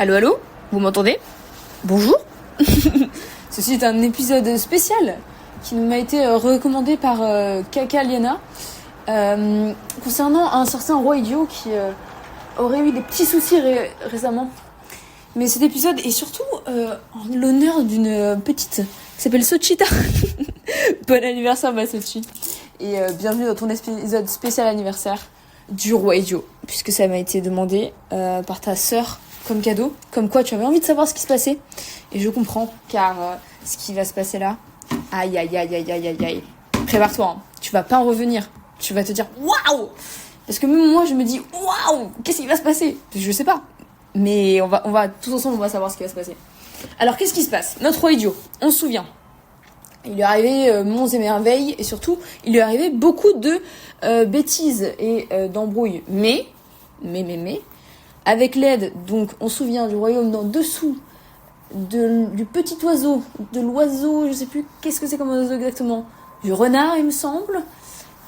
Allô, allô? Vous m'entendez? Bonjour. Ceci est un épisode spécial qui m'a été recommandé par Kaka Liana concernant un certain roi idiot qui aurait eu des petits soucis récemment. Mais cet épisode est surtout en l'honneur d'une petite qui s'appelle Sochita. Bon anniversaire ma Sochi. Et bienvenue dans ton épisode spécial anniversaire du roi idiot, puisque ça m'a été demandé par ta sœur comme cadeau, comme quoi tu avais envie de savoir ce qui se passait. Et je comprends, car ce qui va se passer là, aïe aïe aïe aïe aïe aïe aïe. Prépare-toi, hein. Tu vas pas en revenir. Tu vas te dire waouh, parce que même moi je me dis waouh, qu'est-ce qui va se passer? Je sais pas, mais on va tous ensemble, on va savoir ce qui va se passer. Alors qu'est-ce qui se passe? Notre roi idiot, on se souvient. Il lui est arrivé monts et merveilles, et surtout, il lui est arrivé beaucoup de bêtises et d'embrouilles. Mais, avec l'aide, donc on se souvient du royaume d'en dessous, du petit oiseau, de l'oiseau, je sais plus qu'est-ce que c'est comme oiseau exactement, du renard il me semble,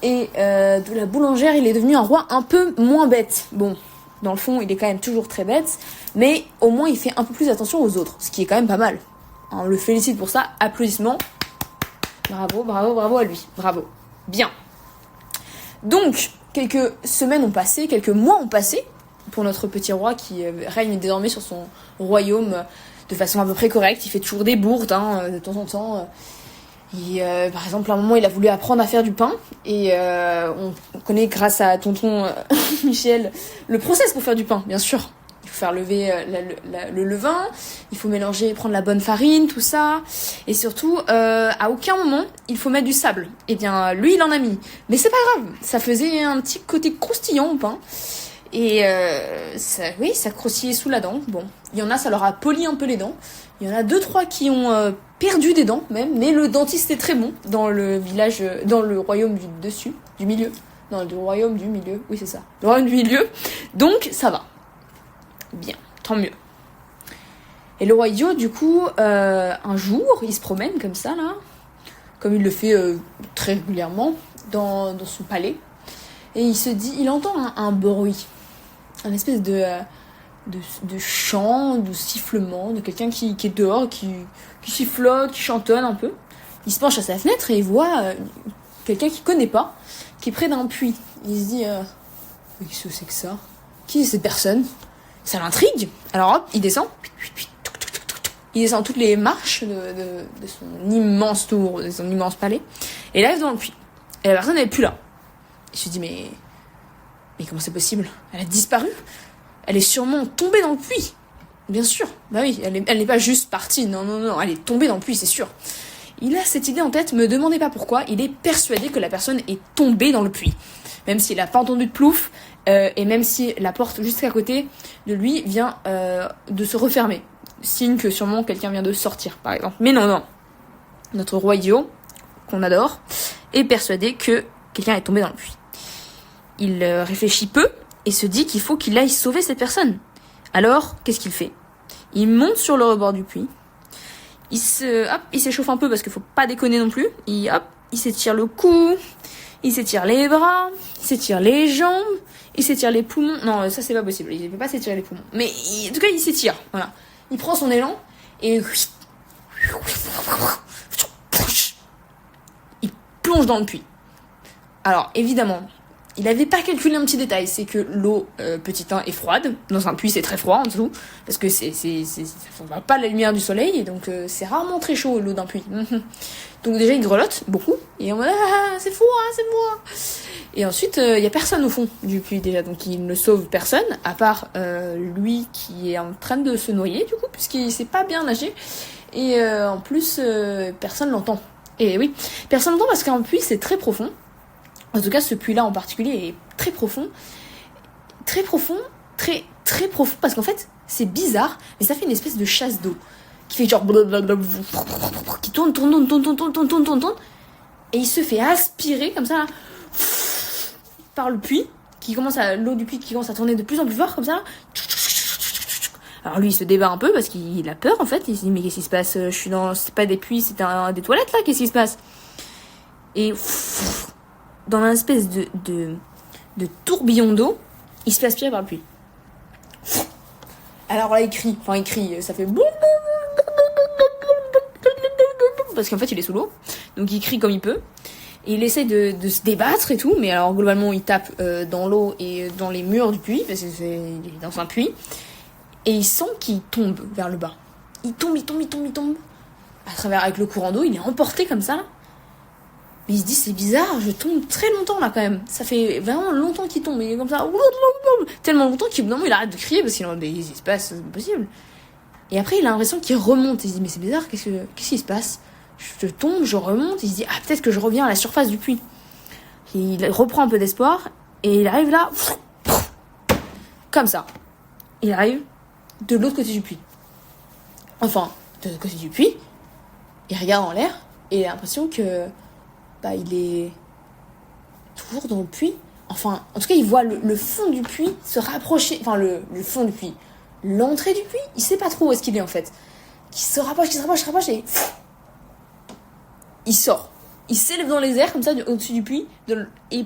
et de la boulangère, il est devenu un roi un peu moins bête. Bon, dans le fond, il est quand même toujours très bête, mais au moins il fait un peu plus attention aux autres, ce qui est quand même pas mal. On le félicite pour ça, applaudissements. Bravo, bravo, bravo à lui. Bravo. Bien. Donc, quelques semaines ont passé, quelques mois ont passé pour notre petit roi qui règne désormais sur son royaume de façon à peu près correcte. Il fait toujours des bourdes, de temps en temps. Par exemple, à un moment, il a voulu apprendre à faire du pain. Et on connaît, grâce à tonton Michel, le process pour faire du pain, bien sûr. Il faut faire lever le levain, il faut mélanger, prendre la bonne farine, tout ça. Et surtout, à aucun moment, il faut mettre du sable. Eh bien, lui, il en a mis. Mais c'est pas grave, ça faisait un petit côté croustillant au pain. Et ça croustillait sous la dent. Bon, il y en a, ça leur a poli un peu les dents. Il y en a 2-3 qui ont perdu des dents même. Mais le dentiste est très bon dans le village, dans le royaume du milieu. Non, le royaume du milieu, oui c'est ça. Le royaume du milieu. Donc, ça va. Bien, tant mieux. Et le roi idiot, du coup, un jour, il se promène comme ça, là, comme il le fait très régulièrement, dans son palais. Et il entend un bruit, un espèce de chant, de sifflement, de quelqu'un qui est dehors, qui sifflote, qui chantonne un peu. Il se penche à sa fenêtre et il voit quelqu'un qu'il connaît pas, qui est près d'un puits. Il se dit, qu'est-ce que c'est que ça? Qui est cette personne? Ça l'intrigue. Alors hop, il descend. Il descend toutes les marches de son immense tour, de son immense palais. Et il arrive dans le puits. Et la personne n'est plus là. Il se dit, mais comment c'est possible? Elle a disparu? Elle est sûrement tombée dans le puits. Bien sûr. Bah oui, elle n'est pas juste partie. Non. Elle est tombée dans le puits, c'est sûr. Il a cette idée en tête, me demandez pas pourquoi. Il est persuadé que la personne est tombée dans le puits. Même s'il n'a pas entendu de plouf. Et même si la porte juste à côté de lui vient de se refermer, signe que sûrement quelqu'un vient de sortir, par exemple. Mais non. Notre roi idiot, qu'on adore, est persuadé que quelqu'un est tombé dans le puits. Il réfléchit peu et se dit qu'il faut qu'il aille sauver cette personne. Alors, qu'est-ce qu'il fait? Il monte sur le rebord du puits. Il s'échauffe un peu parce qu'il faut pas déconner non plus. Il s'étire le cou, il s'étire les bras, il s'étire les jambes, il s'étire les poumons. Non, ça c'est pas possible, il ne peut pas s'étirer les poumons. Mais en tout cas, il s'étire, voilà. Il prend son élan et il plonge dans le puits. Alors, évidemment, il n'avait pas calculé un petit détail, c'est que l'eau, petit 1, est froide. Dans un puits, c'est très froid en dessous, parce que ça ne voit pas la lumière du soleil, et donc c'est rarement très chaud l'eau d'un puits. Donc déjà, il grelotte beaucoup, et on va c'est froid. Et ensuite, il y a personne au fond du puits déjà, donc il ne sauve personne, à part lui qui est en train de se noyer, du coup, puisqu'il sait pas bien nager, et en plus, personne l'entend. Et oui, personne l'entend parce qu'un puits, c'est très profond. En tout cas, ce puits-là en particulier est très profond, très profond, très profond, parce qu'en fait, c'est bizarre, mais ça fait une espèce de chasse d'eau, qui fait genre qui tourne, et il se fait aspirer comme ça, là, par le puits, l'eau du puits qui commence à tourner de plus en plus fort, comme ça, là. Alors lui, il se débat un peu, parce qu'il a peur, en fait, il se dit, mais qu'est-ce qui se passe? C'est pas des puits, c'est des toilettes, là, qu'est-ce qui se passe? Et dans une espèce de tourbillon d'eau, il se fait aspirer par le puits. Alors là, il crie, ça fait parce qu'en fait, il est sous l'eau, donc il crie comme il peut. Et il essaie de se débattre et tout, mais alors globalement, il tape dans l'eau et dans les murs du puits, parce qu'il est dans un puits. Et il sent qu'il tombe vers le bas. Il tombe. À travers, avec le courant d'eau, il est emporté comme ça. Mais il se dit, c'est bizarre, je tombe très longtemps là quand même. Ça fait vraiment longtemps qu'il tombe. Il est comme ça, tellement longtemps qu'il il arrête de crier parce qu'il se passe, c'est impossible. Et après, il a l'impression qu'il remonte. Il se dit, mais c'est bizarre, qu'est-ce qui se passe? Je tombe, je remonte. Il se dit, ah, peut-être que je reviens à la surface du puits. Il reprend un peu d'espoir et il arrive là, comme ça. Il arrive de l'autre côté du puits. Enfin, de l'autre côté du puits, il regarde en l'air et il a l'impression que il est toujours dans le puits. Enfin, en tout cas, il voit le fond du puits se rapprocher. Enfin, le fond du puits. L'entrée du puits, il sait pas trop où est-ce qu'il est en fait. Qui se rapproche et il sort. Il s'élève dans les airs comme ça au-dessus du puits et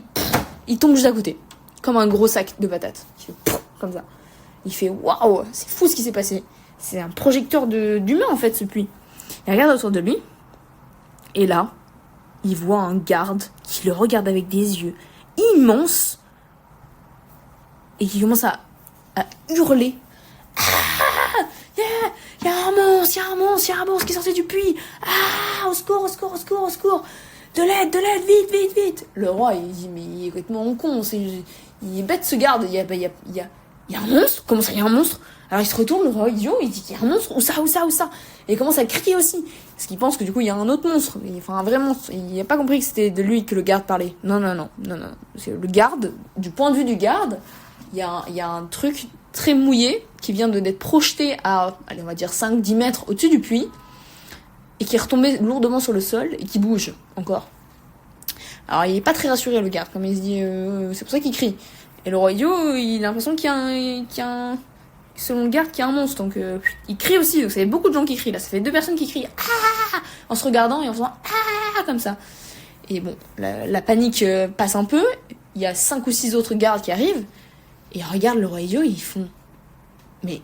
il tombe juste à côté. Comme un gros sac de patates. Il fait comme ça. Il fait waouh, c'est fou ce qui s'est passé. C'est un projecteur d'humain en fait ce puits. Il regarde autour de lui et là, il voit un garde qui le regarde avec des yeux immenses et qui commence à hurler. Ah, il y a un monstre qui est sorti du puits. Ah, au secours. De l'aide, vite. Le roi, il dit, mais il est complètement con, il est bête ce garde, il y a un monstre? Comment ça, il y a un monstre? Alors il se retourne, le roi idiot, il dit qu'il y a un monstre, où ça? Et il commence à crier aussi, parce qu'il pense que du coup il y a un autre monstre, enfin un vrai monstre. Il n'a pas compris que c'était de lui que le garde parlait. Non. C'est le garde, du point de vue du garde, il y a un truc très mouillé qui vient d'être projeté à, allez, on va dire 5-10 mètres au-dessus du puits, et qui est retombé lourdement sur le sol, et qui bouge encore. Alors il est pas très rassuré le garde, comme il se dit, c'est pour ça qu'il crie. Et le roi idiot, il a l'impression qu'il y a un selon le garde, qu'il y a un monstre. Donc il crie aussi, donc ça fait beaucoup de gens qui crient là. Ça fait 2 personnes qui crient ah en se regardant et en faisant ah comme ça. Et bon, la panique passe un peu. Il y a 5 ou 6 autres gardes qui arrivent et ils regardent le roi idiot et ils font mais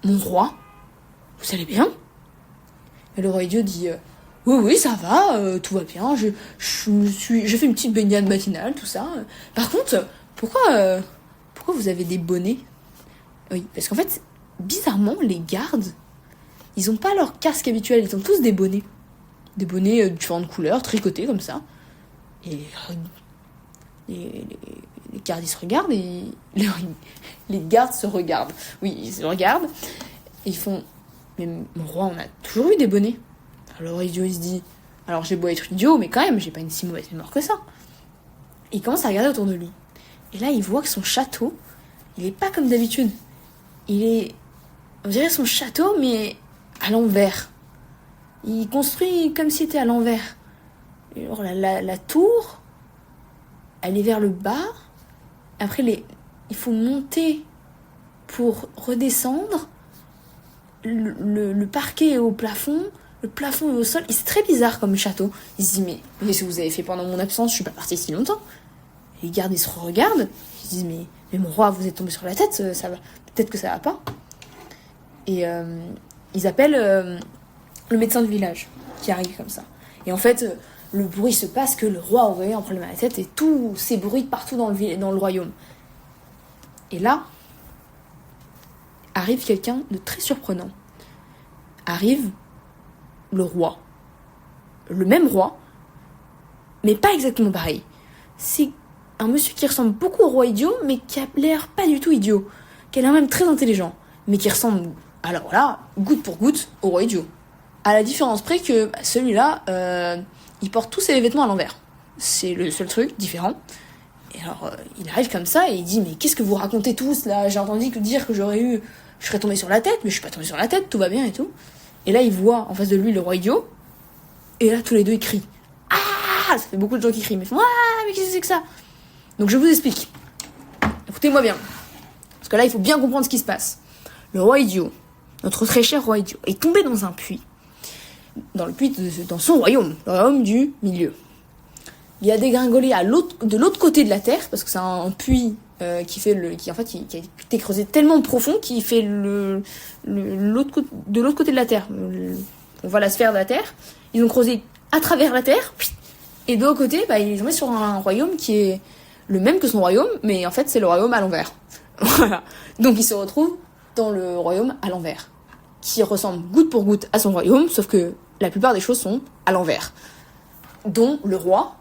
mon roi, vous allez bien? Et le roi idiot dit oui ça va, tout va bien. Je fais une petite baignade matinale, tout ça. Par contre, pourquoi vous avez des bonnets? Oui, parce qu'en fait, bizarrement, les gardes, ils ont pas leur casque habituel, ils ont tous des bonnets. Des bonnets de différentes couleurs, tricotés comme ça. Et les gardes, ils se regardent et les gardes se regardent. Oui, ils se regardent et ils font mais mon roi, on a toujours eu des bonnets. Alors idiot, il se dit alors j'ai beau être idiot, mais quand même, j'ai pas une si mauvaise mémoire que ça. Et il commence à regarder autour de lui. Et là, il voit que son château, il est pas comme d'habitude. On dirait son château, mais à l'envers. Il construit comme s'il était à l'envers. Alors la tour, elle est vers le bas. Après, il faut monter pour redescendre. Le parquet est au plafond. Le plafond est au sol. Et c'est très bizarre comme château. Il se dit, mais qu'est-ce que vous avez fait pendant mon absence? Je suis pas partie si longtemps. Et les gardes, ils se regardent. Ils se disent, mais mon roi, vous êtes tombé sur la tête, ça va. Peut-être que ça va pas. Et ils appellent le médecin du village qui arrive comme ça. Et en fait, le bruit se passe que le roi aurait un problème à la tête et tous ces bruits partout dans le royaume. Et là, arrive quelqu'un de très surprenant. Arrive le roi. Le même roi, mais pas exactement pareil. C'est un monsieur qui ressemble beaucoup au roi idiot, mais qui a l'air pas du tout idiot. Qui a l'air même très intelligent, mais qui ressemble, alors là, goutte pour goutte, au roi idiot. À la différence près que celui-là, il porte tous ses vêtements à l'envers. C'est le seul truc différent. Et alors, il arrive comme ça et il dit, mais qu'est-ce que vous racontez tous là? J'ai entendu dire que je serais tombé sur la tête, mais je suis pas tombé sur la tête, tout va bien et tout. Et là, il voit en face de lui le roi idiot. Et là, tous les deux, ils crient. Ah! Ça fait beaucoup de gens qui crient, mais ils font, ah, mais qu'est-ce que c'est que ça? Donc je vous explique. Écoutez-moi bien. Parce que là, il faut bien comprendre ce qui se passe. Le roi idiot, notre très cher roi idiot, est tombé dans un puits. Dans le puits dans son royaume, le royaume du milieu. Il a dégringolé de l'autre côté de la terre, parce que c'est un puits qui a été creusé tellement profond qu'il fait de l'autre côté de la Terre. On voit la sphère de la Terre. Ils ont creusé à travers la Terre, et de l'autre côté, ils ont mis sur un royaume qui est le même que son royaume, mais en fait c'est le royaume à l'envers. Voilà. Donc il se retrouve dans le royaume à l'envers, qui ressemble goutte pour goutte à son royaume, sauf que la plupart des choses sont à l'envers. Dont le roi,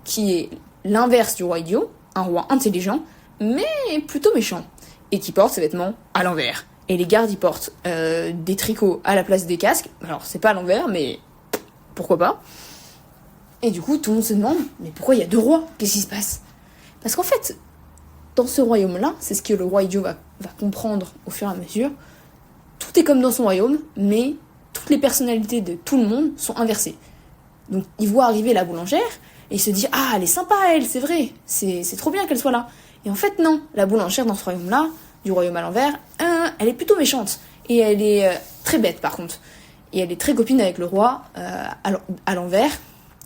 qui est l'inverse du roi idiot, un roi intelligent, mais plutôt méchant, et qui porte ses vêtements à l'envers. Et les gardes, ils portent des tricots à la place des casques. Alors, c'est pas à l'envers, mais pourquoi pas. Et du coup, tout le monde se demande, mais pourquoi il y a deux rois? Qu'est-ce qui se passe? Parce qu'en fait, dans ce royaume-là, c'est ce que le roi idiot va comprendre au fur et à mesure, tout est comme dans son royaume, mais toutes les personnalités de tout le monde sont inversées. Donc, il voit arriver la boulangère, et il se dit, ah, elle est sympa, elle, c'est vrai, c'est trop bien qu'elle soit là. Et en fait, non, la boulangère dans ce royaume-là, du royaume à l'envers, elle est plutôt méchante. Et elle est très bête, par contre. Et elle est très copine avec le roi à l'envers,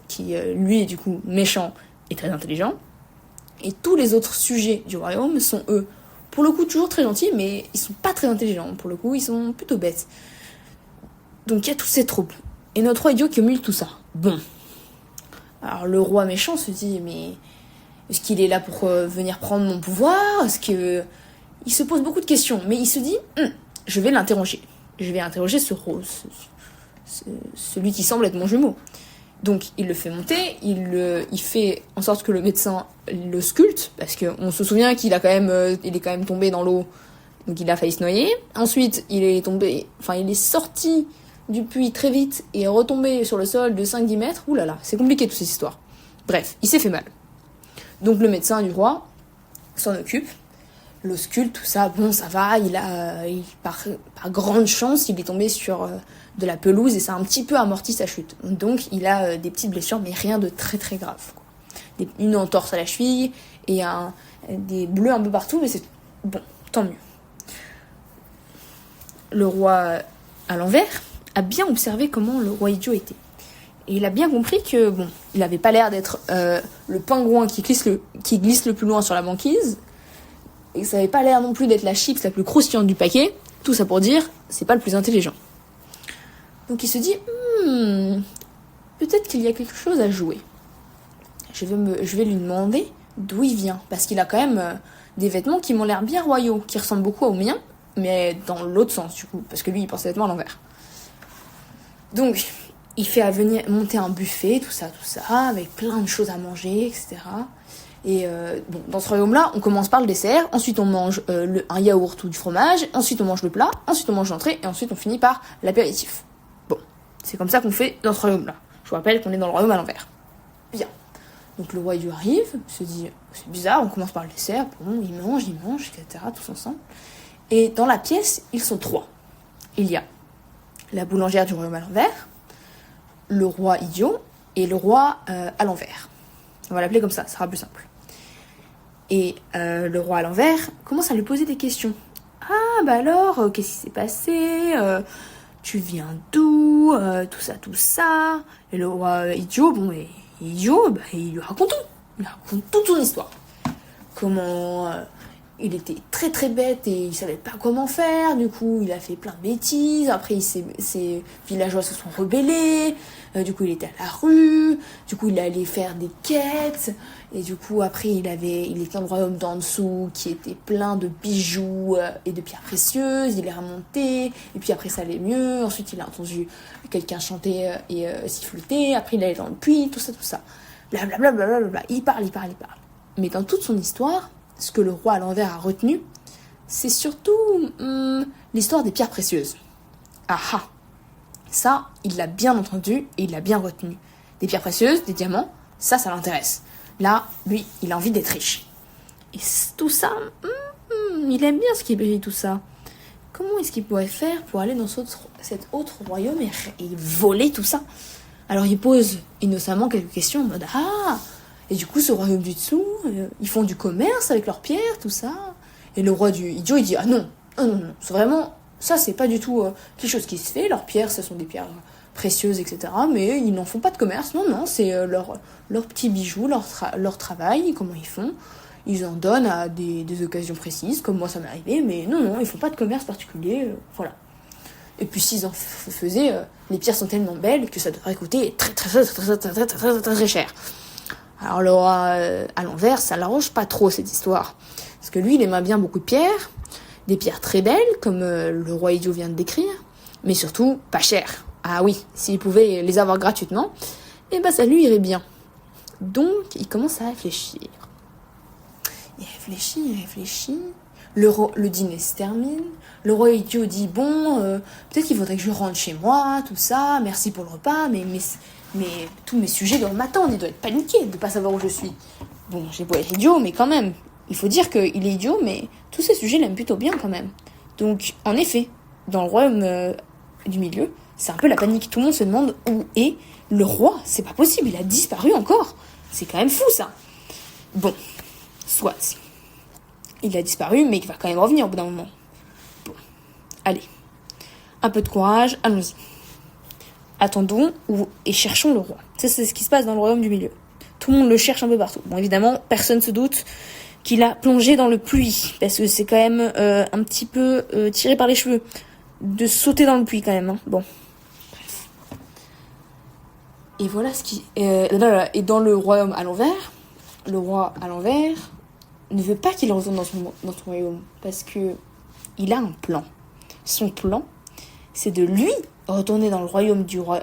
qui, lui, est du coup méchant et très intelligent. Et tous les autres sujets du royaume sont, eux, pour le coup, toujours très gentils, mais ils sont pas très intelligents. Pour le coup, ils sont plutôt bêtes. Donc, il y a tous ces troubles. Et notre roi idiot qui cumule tout ça. Bon. Alors, le roi méchant se dit, mais est-ce qu'il est là pour venir prendre mon pouvoir? Est-ce que... Il se pose beaucoup de questions, mais il se dit, je vais l'interroger. Je vais interroger celui qui semble être mon jumeau. Donc, il le fait monter, il fait en sorte que le médecin le sculpte, parce qu'on se souvient qu'il est quand même tombé dans l'eau, donc il a failli se noyer. Ensuite, il est sorti du puits très vite et est retombé sur le sol de 5-10 mètres. Ouh là là, c'est compliqué toutes ces histoires. Bref, il s'est fait mal. Donc, le médecin du roi s'en occupe, le sculpte, tout ça, bon, ça va, par grande chance, il est tombé sur de la pelouse et ça a un petit peu amorti sa chute. Donc, il a des petites blessures, mais rien de très très grave, quoi. Une entorse à la cheville et des bleus un peu partout, mais c'est bon, tant mieux. Le roi à l'envers a bien observé comment le roi idiot était. Et il a bien compris que, bon, il avait pas l'air d'être le pingouin qui glisse le plus loin sur la banquise, et ça avait pas l'air non plus d'être la chips la plus croustillante du paquet. Tout ça pour dire, c'est pas le plus intelligent. Donc il se dit, peut-être qu'il y a quelque chose à jouer. Je vais lui demander d'où il vient, parce qu'il a quand même des vêtements qui m'ont l'air bien royaux, qui ressemblent beaucoup aux miens, mais dans l'autre sens du coup, parce que lui il porte ses vêtements à l'envers. Donc il fait monter un buffet, tout ça, avec plein de choses à manger, etc. Et dans ce royaume-là, on commence par le dessert, ensuite on mange un yaourt ou du fromage, ensuite on mange le plat, ensuite on mange l'entrée, et ensuite on finit par l'apéritif. Bon, c'est comme ça qu'on fait dans ce royaume-là. Je vous rappelle qu'on est dans le royaume à l'envers. Bien. Donc le roi idiot arrive, se dit, c'est bizarre, on commence par le dessert, bon, il mange, etc., tous ensemble. Et dans la pièce, ils sont trois. Il y a la boulangère du royaume à l'envers, le roi idiot et le roi à l'envers. On va l'appeler comme ça sera plus simple. Et le roi à l'envers commence à lui poser des questions. Ah, alors, qu'est-ce qui s'est passé? Tu viens d'où? Tout ça. Et le roi idiot, il lui raconte tout. Il raconte toute son histoire. Comment il était très très bête et il savait pas comment faire. Du coup, il a fait plein de bêtises. Après, ses villageois se sont rebellés. Du coup, il était à la rue. Du coup, il allait faire des quêtes. Et du coup, après, il était dans le royaume d'en dessous qui était plein de bijoux et de pierres précieuses. Il est remonté. Et puis après, ça allait mieux. Ensuite, il a entendu quelqu'un chanter et siffloter. Après, il allait dans le puits. Tout ça. Blablabla. Bla. Il parle. Mais dans toute son histoire, ce que le roi à l'envers a retenu, c'est surtout l'histoire des pierres précieuses. Ah. Ça, il l'a bien entendu et il l'a bien retenu. Des pierres précieuses, des diamants, ça l'intéresse. Là, lui, il a envie d'être riche. Et tout ça, il aime bien ce qui brille, tout ça. Comment est-ce qu'il pourrait faire pour aller dans cet autre royaume et voler tout ça? Alors il pose innocemment quelques questions en mode « Ah !» Et du coup, ce royaume du dessous, ils font du commerce avec leurs pierres, tout ça. Et le roi du idiot, il dit « Ah non, c'est vraiment... Ça, c'est pas du tout quelque chose qui se fait. Leurs pierres, ce sont des pierres précieuses, etc. Mais ils n'en font pas de commerce. Non, c'est leurs petits bijoux, leur travail, comment ils font. ils en donnent à des occasions précises, comme moi ça m'est arrivé, mais non, ils font pas de commerce particulier, voilà. Et puis s'ils en faisaient, les pierres sont tellement belles que ça devrait coûter très cher. Alors le roi à l'envers, ça l'arrange pas trop cette histoire. Parce que lui, il aimait bien beaucoup de pierres, des pierres très belles, comme le roi idiot vient de décrire, mais surtout pas chères. Ah oui, s'il pouvait les avoir gratuitement, eh ben ça lui irait bien. Donc il commence à réfléchir. Il réfléchit. Le dîner se termine. Le roi idiot dit bon, peut-être qu'il faudrait que je rentre chez moi, tout ça. Merci pour le repas, mais tous mes sujets doivent m'attendre. Ils doivent être paniqués de pas savoir où je suis. Bon, j'ai beau être idiot, mais quand même, il faut dire qu'il est idiot, mais tous ces sujets l'aiment plutôt bien quand même. Donc, en effet, dans le royaume du milieu, c'est un peu la panique. Tout le monde se demande où est le roi. C'est pas possible, il a disparu encore. C'est quand même fou ça. Bon, soit. Il a disparu, mais il va quand même revenir au bout d'un moment. Bon, allez. Un peu de courage, allons-y. Attendons et cherchons le roi. Ça, c'est ce qui se passe dans le royaume du milieu. Tout le monde le cherche un peu partout. Bon, évidemment, personne se doute qu'il a plongé dans le puits, parce que c'est quand même un petit peu tiré par les cheveux de sauter dans le puits quand même. Hein. Bon, bref. Et voilà ce qui... et dans le royaume à l'envers, le roi à l'envers ne veut pas qu'il retourne dans son royaume, parce que il a un plan. Son plan, c'est de lui retourner dans le royaume du roi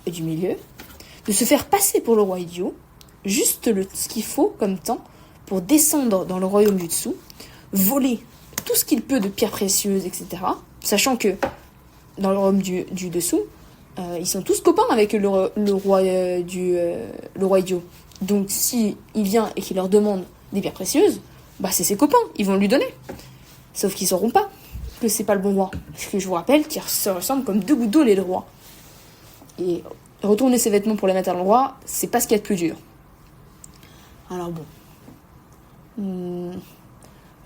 du milieu, de se faire passer pour le roi idiot, juste ce qu'il faut comme temps pour descendre dans le royaume du dessous, voler tout ce qu'il peut de pierres précieuses, etc. Sachant que dans le royaume du dessous, ils sont tous copains avec le roi idiot. Donc si il vient et qu'il leur demande des pierres précieuses, bah c'est ses copains, ils vont lui donner. Sauf qu'ils sauront pas que c'est pas le bon roi. Parce que je vous rappelle qu'ils se ressemblent comme deux gouttes d'eau les deux rois. Et retourner ses vêtements pour les mettre à l'endroit, c'est pas ce qu'il y a de plus dur. Alors bon.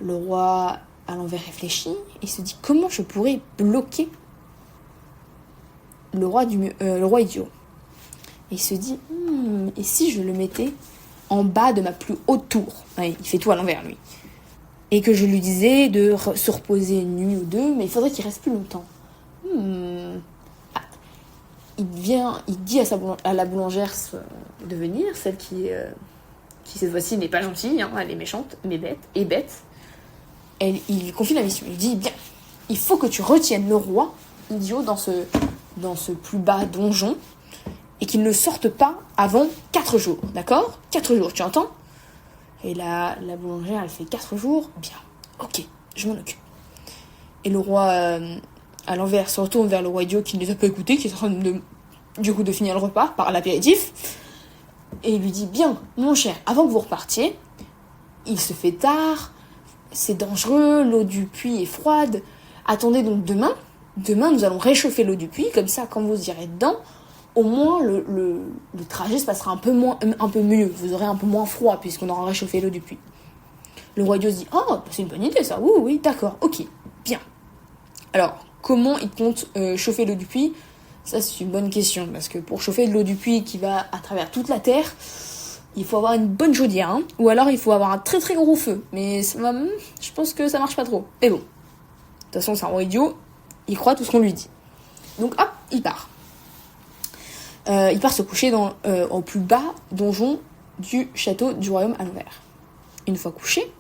Le roi à l'envers réfléchit et se dit comment je pourrais bloquer le roi idiot. Et il se dit et si je le mettais en bas de ma plus haute tour. Ouais, il fait tout à l'envers lui. Et que je lui disais de se reposer une nuit ou deux, mais il faudrait qu'il reste plus longtemps. Il dit à la boulangère de venir, celle qui cette fois-ci n'est pas gentille, hein, elle est méchante, mais bête. Il confie la mission. Il dit bien, il faut que tu retiennes le roi idiot dans ce plus bas donjon et qu'il ne sorte pas avant 4 jours, d'accord ? 4 jours, tu entends ? Et la boulangère, elle fait 4 jours, bien, ok, je m'en occupe. Et le roi à l'envers se retourne vers le roi idiot qui ne les a pas écoutés, qui est en train de finir le repas par l'apéritif. Et il lui dit, bien, mon cher, avant que vous repartiez, il se fait tard, c'est dangereux, l'eau du puits est froide. Attendez donc demain, nous allons réchauffer l'eau du puits, comme ça, quand vous irez dedans, au moins le trajet se passera un peu mieux. Vous aurez un peu moins froid, puisqu'on aura réchauffé l'eau du puits. Le roi idiot se dit, oh, c'est une bonne idée ça, oui, d'accord, ok, bien. Alors, comment il compte chauffer l'eau du puits ? Ça, c'est une bonne question, parce que pour chauffer de l'eau du puits qui va à travers toute la terre, il faut avoir une bonne chaudière, hein, ou alors il faut avoir un très très gros feu. Mais je pense que ça marche pas trop. Mais bon, de toute façon, c'est un roi idiot, il croit tout ce qu'on lui dit. Donc hop, il part. Il part se coucher au plus bas donjon du château du royaume à l'envers. Une fois couché,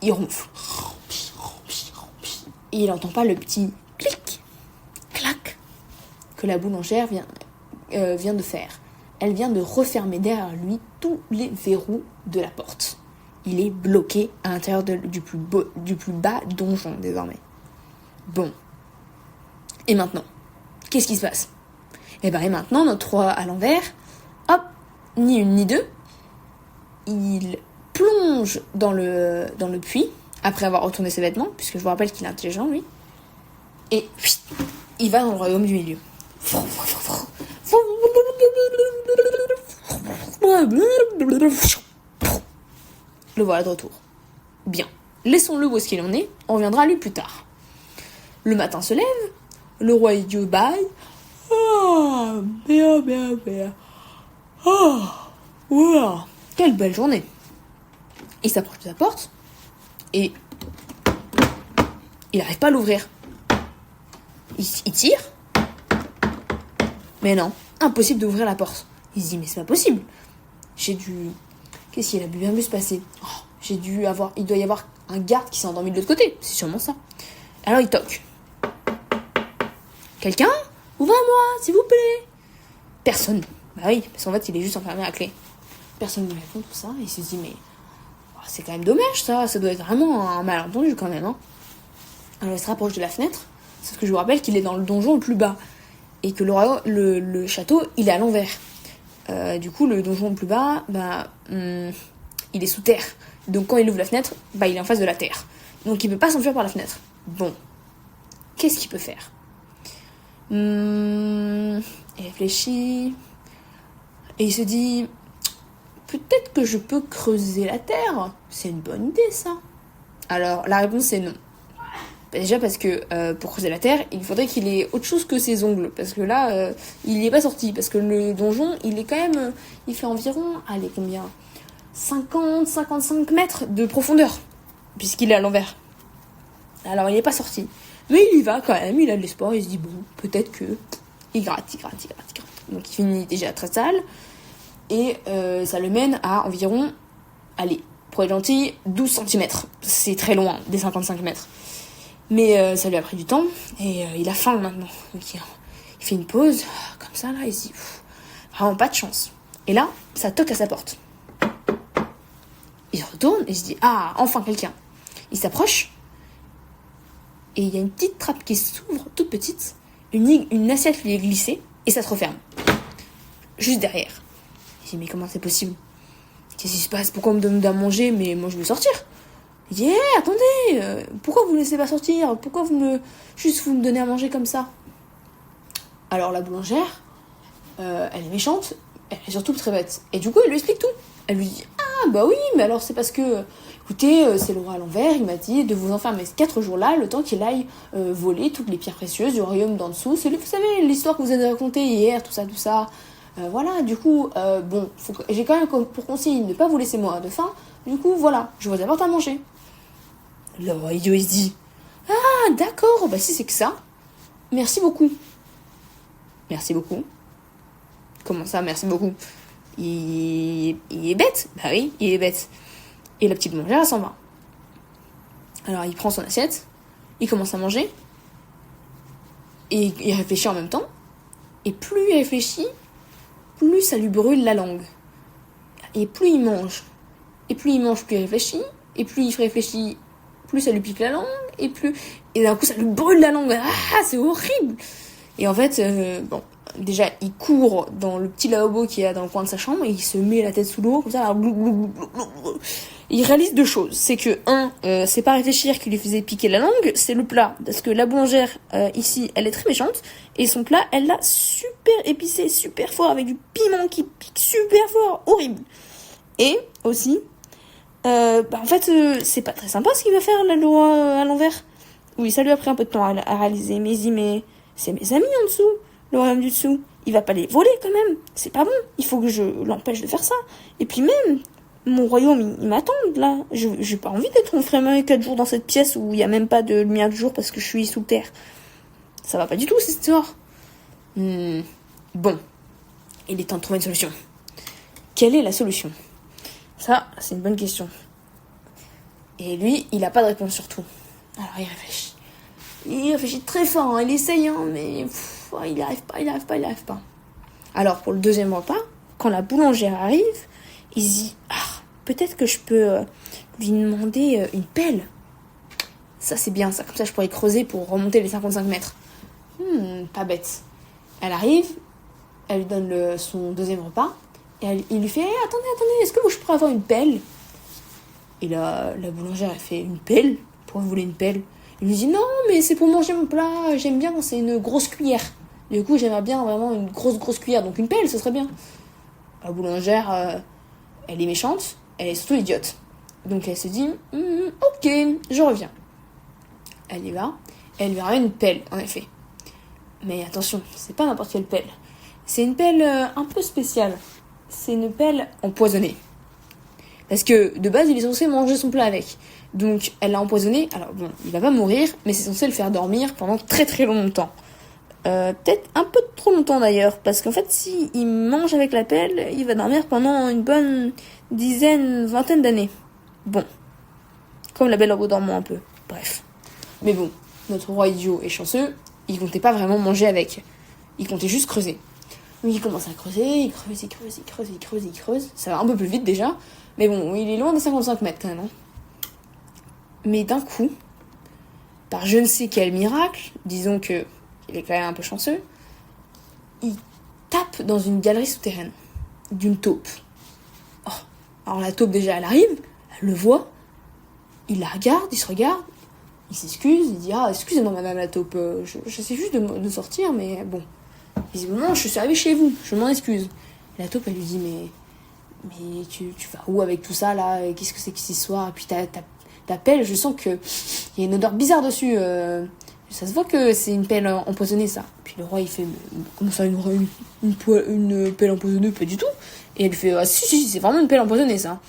il ronfle. Et il n'entend pas le petit clic, clac, que la boulangère vient de faire. Elle vient de refermer derrière lui tous les verrous de la porte. Il est bloqué à l'intérieur du plus bas donjon désormais. Bon. Et maintenant, qu'est-ce qui se passe ? Et maintenant, notre roi à l'envers, hop, ni une ni deux, il plonge dans le puits, après avoir retourné ses vêtements, puisque je vous rappelle qu'il est intelligent, lui, et il va dans le royaume du milieu. Le voilà de retour. Bien, laissons-le où est-ce qu'il en est, on reviendra à lui plus tard. Le matin se lève, le roi idiot bâille. Ah, bien. Ah, wow, quelle belle journée. Il s'approche de la porte et il n'arrive pas à l'ouvrir. Il tire, mais non, impossible d'ouvrir la porte. Il se dit, mais c'est pas possible. Qu'est-ce qu'il a bien pu se passer? Il doit y avoir un garde qui s'est endormi de l'autre côté. C'est sûrement ça. Alors il toque. Quelqu'un? Ouvrez-moi, s'il vous plaît. Personne. Bah oui, parce qu'en fait, il est juste enfermé à clé. Personne ne lui répond, tout ça. Et il se dit, mais c'est quand même dommage, ça. Ça doit être vraiment un malentendu, quand même. Hein. Alors il se rapproche de la fenêtre. Sauf que je vous rappelle qu'il est dans le donjon le plus bas. Et que le château, il est à l'envers. Du coup, le donjon le plus bas, il est sous terre. Donc quand il ouvre la fenêtre, il est en face de la terre. Donc il peut pas s'enfuir par la fenêtre. Bon. Qu'est-ce qu'il peut faire? Il réfléchit. Et il se dit, peut-être que je peux creuser la terre. C'est une bonne idée, ça. Alors, la réponse est non. Déjà parce que pour creuser la terre, il faudrait qu'il ait autre chose que ses ongles. Parce que là, il n'y est pas sorti. Parce que le donjon, il est quand même... il fait environ, combien 50-55 mètres de profondeur. Puisqu'il est à l'envers. Alors, il n'est pas sorti. Mais il y va quand même, il a de l'espoir. Il se dit, bon, peut-être que... Il gratte. Donc, il finit déjà très sale. Et ça le mène à environ... pour être gentil, 12 cm. C'est très loin des 55 mètres. Mais ça lui a pris du temps, et il a faim maintenant. Donc il fait une pause, comme ça, là, il se dit, vraiment pas de chance. Et là, ça toque à sa porte. Il se retourne, et il se dit, enfin quelqu'un. Il s'approche, et il y a une petite trappe qui s'ouvre, toute petite, une assiette lui est glissée, et ça se referme. Juste derrière. Il dit, mais comment c'est possible? Qu'est-ce qui se passe? Pourquoi on me donne à manger? Mais moi je veux sortir. Il dit, attendez, pourquoi vous ne laissez pas sortir? Pourquoi vous me donnez à manger comme ça? Alors la boulangère, elle est méchante, elle est surtout très bête. Et du coup, elle lui explique tout. Elle lui dit, oui, mais alors c'est parce que, écoutez, c'est le roi à l'envers, il m'a dit de vous enfermer 4 jours là, le temps qu'il aille voler toutes les pierres précieuses du royaume d'en dessous. Vous savez, l'histoire que vous avez racontée hier, tout ça. Voilà, du coup, j'ai quand même pour consigne de ne pas vous laisser mourir de faim. Du coup, voilà, je vous apporte à manger. Le roi idiot, il se dit, d'accord, si c'est que ça, merci beaucoup. Merci beaucoup. Comment ça, merci beaucoup? Il est bête. Bah oui, il est bête. Et la petite boulangère, elle s'en va. Alors, il prend son assiette, il commence à manger, et il réfléchit en même temps, et plus il réfléchit, plus ça lui brûle la langue. Et plus il mange, plus il réfléchit, et plus il réfléchit, plus ça lui pique la langue, et d'un coup ça lui brûle la langue. C'est horrible. Et en fait, déjà il court dans le petit lavabo qui est dans le coin de sa chambre, et il se met la tête sous l'eau, comme ça, il réalise 2 choses. C'est que, c'est pas réfléchir qui lui faisait piquer la langue, c'est le plat. Parce que la boulangère, ici, elle est très méchante, et son plat, elle l'a super épicé, super fort, avec du piment qui pique super fort, horrible. Et, aussi, en fait, c'est pas très sympa ce qu'il va faire, la loi à l'envers. Oui, ça lui a pris un peu de temps à réaliser, mais il se dit, mais c'est mes amis en dessous, le royaume du dessous. Il va pas les voler quand même, c'est pas bon, il faut que je l'empêche de faire ça. Et puis même, mon royaume, il m'attend là. J'ai pas envie d'être enfermé 4 jours dans cette pièce où il y a même pas de lumière du jour parce que je suis sous terre. Ça va pas du tout cette histoire. Bon, il est temps de trouver une solution. Quelle est la solution? Ça, c'est une bonne question. Et lui, il a pas de réponse sur tout. Alors il réfléchit. Il réfléchit très fort, il essaye, mais il n'y arrive pas. Alors pour le deuxième repas, quand la boulangère arrive, il se dit, peut-être que je peux lui demander une pelle. Ça c'est bien, ça, comme ça je pourrais creuser pour remonter les 55 mètres. Pas bête. Elle arrive, elle lui donne son deuxième repas, et il lui fait, attendez, est-ce que je pourrais avoir une pelle? Et la boulangère, elle fait, une pelle? Pourquoi vous voulez une pelle? Il lui dit, non, mais c'est pour manger mon plat, j'aime bien quand c'est une grosse cuillère. Du coup, j'aimerais bien vraiment une grosse cuillère, donc une pelle, ce serait bien. La boulangère, elle est méchante, elle est surtout idiote. Donc elle se dit, ok, je reviens. Elle y va, elle lui ramène une pelle, en effet. Mais attention, c'est pas n'importe quelle pelle. C'est une pelle un peu spéciale. C'est une pelle empoisonnée. Parce que, de base, il est censé manger son plat avec. Donc, elle l'a empoisonné. Alors bon, il va pas mourir, mais c'est censé le faire dormir pendant très très longtemps. Peut-être un peu trop longtemps d'ailleurs, parce qu'en fait, si il mange avec la pelle, il va dormir pendant une bonne vingtaine d'années. Bon. Comme la Belle au bois dormant un peu. Bref. Mais bon, notre roi idiot est chanceux, il comptait pas vraiment manger avec. Il comptait juste creuser. Donc il commence à creuser, il creuse. Ça va un peu plus vite déjà. Mais bon, il est loin des 55 mètres quand même. Hein. Mais d'un coup, par je ne sais quel miracle, disons que il est quand même un peu chanceux, il tape dans une galerie souterraine d'une taupe. Oh, alors la taupe déjà, elle arrive, elle le voit, il la regarde, il se regarde, il s'excuse, il dit « Ah, excusez-moi madame la taupe, j'essaie juste de sortir, mais bon, visiblement je suis arrivé chez vous, je m'en excuse. » La taupe, elle lui dit « Mais tu vas où avec tout ça là, qu'est-ce que c'est que cette histoire ?» Et puis ta pelle, je sens qu'il y a une odeur bizarre dessus, ça se voit que c'est une pelle empoisonnée, ça. Puis le roi, il fait « Comment ça, une pelle empoisonnée ?» Pas du tout. Et elle fait « Ah si, c'est vraiment une pelle empoisonnée, ça. »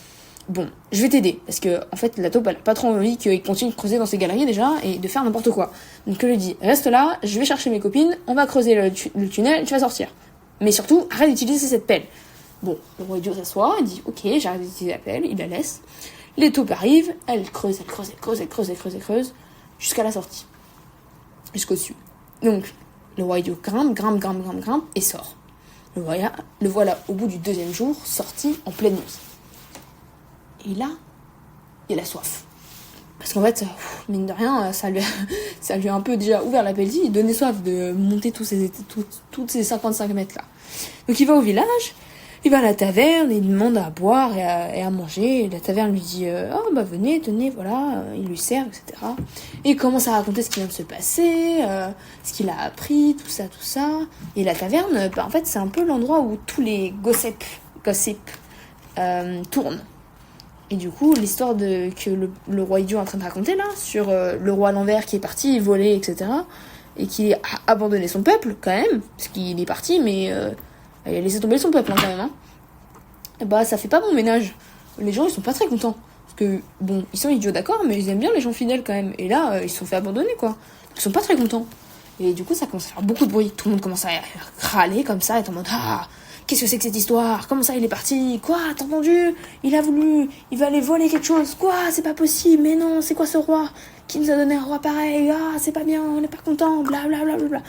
Bon, je vais t'aider, parce que, en fait, la taupe, elle a pas trop envie qu'il continue de creuser dans ses galeries, déjà, et de faire n'importe quoi. Donc, elle lui dit « Reste là, je vais chercher mes copines, on va creuser le tunnel, tu vas sortir. Mais surtout, arrête d'utiliser cette pelle. » Bon, le roi idiot s'assoit, il dit « Ok, j'arrête d'utiliser la pelle, il la laisse. » Les taupes arrivent, elle creuse, jusqu'à la sortie. Jusqu'au-dessus. Donc, le roi idiot grimpe, et sort. Le voilà au bout du 2e jour, sorti en pleine nuit. Et là, il a soif. Parce qu'en fait, mine de rien, ça lui a un peu déjà ouvert l'appétit, il donnait soif de monter toutes ces 55 mètres là. Donc il va au village, il va à la taverne, il demande à boire et à manger. Et la taverne lui dit oh bah venez, tenez, voilà, il lui sert, etc. Et il commence à raconter ce qui vient de se passer, ce qu'il a appris, tout ça. Et la taverne, en fait, c'est un peu l'endroit où tous les gossips tournent. Et du coup, l'histoire que le roi idiot est en train de raconter là, sur le roi à l'envers qui est parti voler, etc. Et qui a abandonné son peuple, quand même, parce qu'il est parti, mais il a laissé tomber son peuple, hein, quand même. Hein. Et bah, ça fait pas bon ménage. Les gens, ils sont pas très contents. Parce que, bon, ils sont idiots, d'accord, mais ils aiment bien les gens fidèles, quand même. Et là, ils se sont fait abandonner, quoi. Donc, ils sont pas très contents. Et du coup, ça commence à faire beaucoup de bruit. Tout le monde commence à râler, comme ça, et tout le monde, ah, qu'est-ce que c'est que cette histoire? Comment ça, il est parti? Quoi? T'as entendu? Il va aller voler quelque chose. Quoi? C'est pas possible. Mais non, c'est quoi ce roi? Qui nous a donné un roi pareil? Ah, c'est pas bien, on n'est pas content. Blablabla.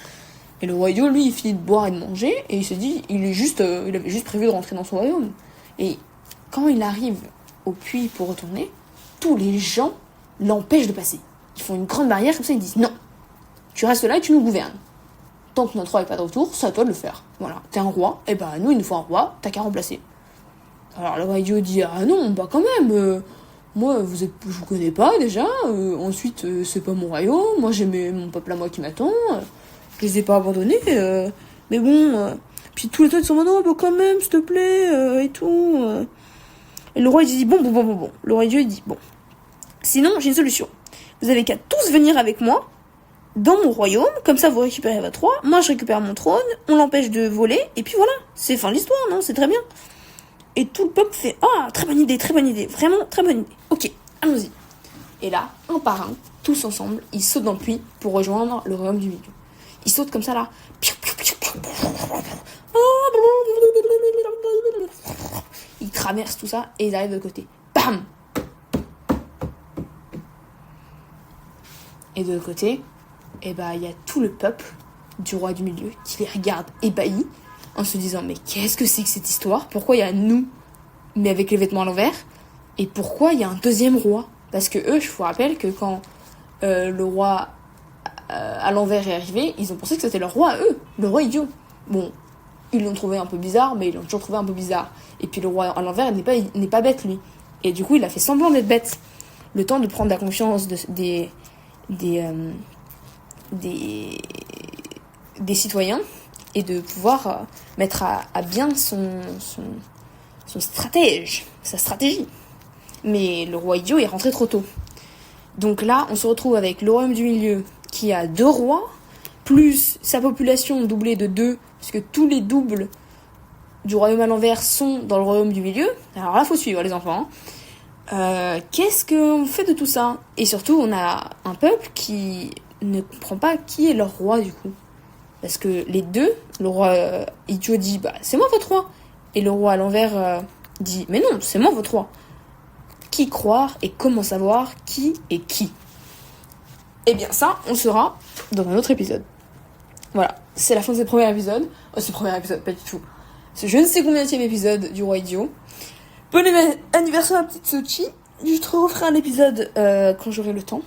Et le roi idiot, lui, il finit de boire et de manger. Et il se dit, il avait juste prévu de rentrer dans son royaume. Et quand il arrive au puits pour retourner, tous les gens l'empêchent de passer. Ils font une grande barrière, comme ça, ils disent non. Tu restes là et tu nous gouvernes. Tant que notre roi n'est pas de retour, c'est à toi de le faire. Voilà, t'es un roi, et bah nous il nous faut un roi, t'as qu'à remplacer. Alors le roi idiot dit ah non, bah quand même, moi je vous connais pas déjà, ensuite c'est pas mon royaume, moi j'ai mon peuple à moi qui m'attend, je les ai pas abandonnés, mais bon, puis tous les autres ils sont non bah quand même s'il te plaît et tout. Et le roi il dit bon, le roi idiot il dit bon, sinon j'ai une solution, vous avez qu'à tous venir avec moi dans mon royaume, comme ça vous récupérez votre roi, moi je récupère mon trône, on l'empêche de voler, et puis voilà, c'est fin de l'histoire, non? C'est très bien. Et tout le peuple fait ah, très bonne idée, vraiment très bonne idée. Ok, allons-y. Et là, un par un, tous ensemble, ils sautent dans le puits pour rejoindre le royaume du milieu. Ils sautent comme ça là. Ils traversent tout ça et ils arrivent de l'autre côté. Bam! Et de l'autre côté, et bah il y a tout le peuple du roi du milieu qui les regarde ébahis en se disant mais qu'est-ce que c'est que cette histoire? Pourquoi il y a nous mais avec les vêtements à l'envers? Et pourquoi il y a un deuxième roi? Parce que eux, je vous rappelle que quand le roi à l'envers est arrivé, ils ont pensé que c'était leur roi à eux, le roi idiot. Bon, ils l'ont trouvé un peu bizarre, mais ils l'ont toujours trouvé un peu bizarre. Et puis le roi à l'envers n'est pas bête lui. Et du coup il a fait semblant d'être bête. Le temps de prendre la confiance des citoyens et de pouvoir mettre à bien sa stratégie. Mais le roi idiot est rentré trop tôt. Donc là, on se retrouve avec le royaume du milieu qui a 2 rois, plus sa population doublée de 2, puisque tous les doubles du royaume à l'envers sont dans le royaume du milieu. Alors là, faut suivre les enfants. Hein. Qu'est-ce qu'on fait de tout ça? Et surtout, on a un peuple qui ne comprend pas qui est leur roi du coup. Parce que les deux, le roi idiot dit bah c'est moi votre roi. Et le roi à l'envers dit mais non, c'est moi votre roi. Qui croire et comment savoir qui est qui? Eh bien ça, on le saura dans un autre épisode. Voilà, c'est la fin de ce premier épisode. Oh, ce premier épisode, pas du tout. C'est je ne sais combien de épisode du roi idiot. Bon anniversaire à la petite Sochi. Je te referai un épisode quand j'aurai le temps.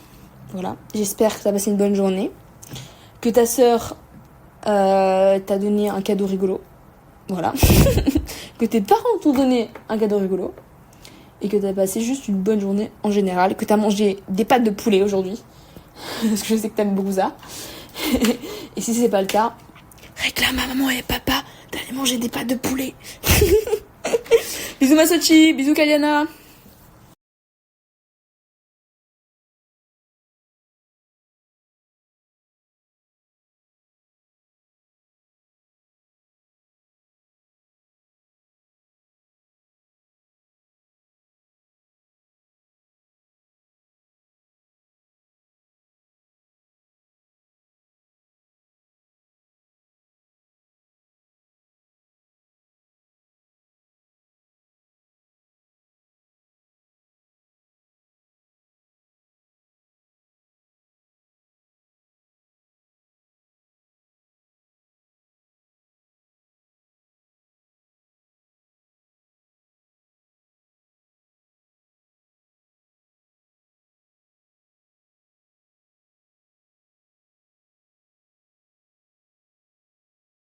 Voilà, j'espère que tu as passé une bonne journée. Que ta sœur t'a donné un cadeau rigolo. Voilà. Que tes parents t'ont donné un cadeau rigolo. Et que t'as passé juste une bonne journée en général. Que t'as mangé des pâtes de poulet aujourd'hui. Parce que je sais que t'aimes beaucoup ça. Et si c'est pas le cas, réclame à maman et papa d'aller manger des pâtes de poulet. Bisous ma Sochi, bisous Kaliana.